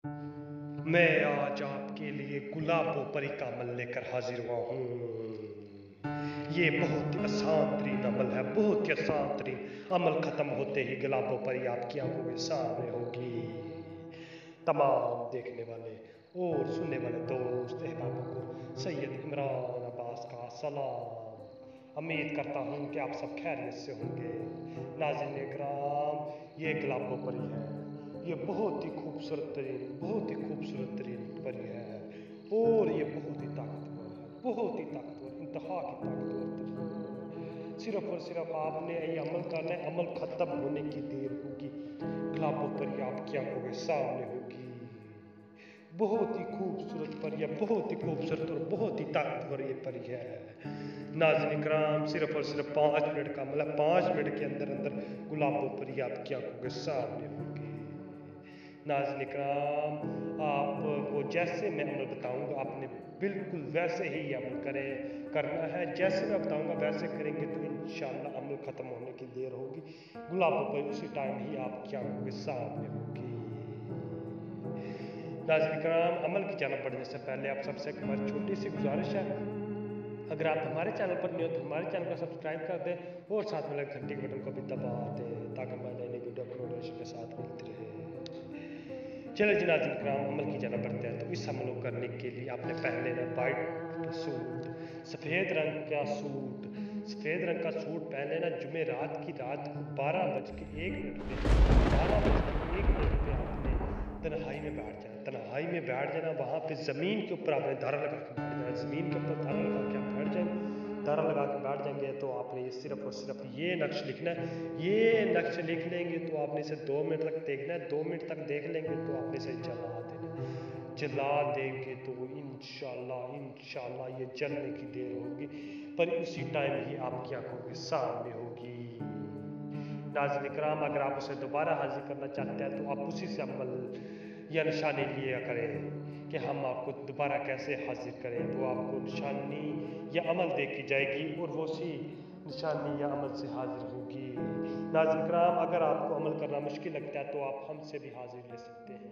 मैं आज आपके लिए गुलाबों परी का अमल लेकर हाजिर हुआ हूँ। ये बहुत ही आसान तरीन अमल है, बहुत ही आसान तरीन अमल खत्म होते ही गुलाबों परी आपकी आंखों के सामने होगी। तमाम देखने वाले और सुनने वाले दोस्त अहबाबों को सैयद इमरान अब्बास का सलाम। उम्मीद करता हूँ कि आप सब खैरियत से होंगे। नाज़रीन इकराम, ये गुलाबों परी है। ये बहुत ही खूबसूरत तरीन परी है और ये बहुत ही ताकतवर है, बहुत ही ताकतवर, इंतहा की ताकतवर तरीन है। सिर्फ और सिर्फ आपने ये अमल करना है, अमल खत्म होने की देर होगी, गुलाबों परी आपकी आंखों के सामने होगी। बहुत ही खूबसूरत परी है, बहुत ही खूबसूरत और बहुत ही ताकतवर ये परी है। नाज़रीन इकराम, सिर्फ और सिर्फ 5 मिनट का अमल है, 5 मिनट के अंदर अंदर गुलाबों परी आपकी आंखों के सामने होगी। नाज़रीन इकराम, आपको जैसे मैं अमल बताऊंगा आपने बिल्कुल वैसे ही अमल करना है। जैसे मैं बताऊंगा वैसे करेंगे तो इंशाअल्लाह अमल ख़त्म होने की देर होगी, गुलाबों पर उसी टाइम ही आपकी आंखों के सामने होगी। नाज़रीन इकराम, अमल की जानब बढ़ने से पहले आप सबसे एक हमारी छोटी सी गुजारिश है, अगर आप हमारे चैनल पर नहीं हो तो हमारे चैनल को सब्सक्राइब कर दें और साथ में लगे घंटी के बटन को भी दबा दें ताकि हमारी नई नई वीडियो आपको नोटिफिकेशन के साथ मिलती रहे। चलो जी नाज़रीन इकराम, अमल की जानब बढ़ते हैं। तो इस अमल को करने के लिए आपने पहन लेना वाइट सूट, सफ़ेद रंग का सूट। सफ़ेद रंग का सूट पहन लेना। जुमेरात की रात को 12:01 पे 12:01 पे आपने तन्हाई में बैठ जाना। तन्हाई में बैठ जाना, वहाँ पे ज़मीन के ऊपर आपने धारा लगा के बैठ जाना। ज़मीन के ऊपर धारा लगा के आप बैठ जाएंगे। धारा लगा के बैठ जाएंगे तो आपने ये सिर्फ और सिर्फ ये नक्श लिखना है। ये नक्श लिख लेंगे तो आपने इसे 2 मिनट तक देखना है। 2 मिनट तक देख लेंगे तो आपने इसे जला देना है। जला देंगे तो इंशाल्लाह इंशाल्लाह ये जलने की देर होगी, पर उसी टाइम ही आपकी आंखों के सामने होगी। नाज़रीन इकराम, अगर आप उसे दोबारा हाजिर करना चाहते हैं तो आप उसी से अमल या निशानी लिया करें कि हम आपको दोबारा कैसे हाजिर करें। वो आपको निशानी या अमल दे की जाएगी और वो उसी निशानी या अमल से हाजिर होगी। नाज़रीन इकराम, अगर आपको अमल करना मुश्किल लगता है तो आप हमसे भी हाजिर ले सकते हैं।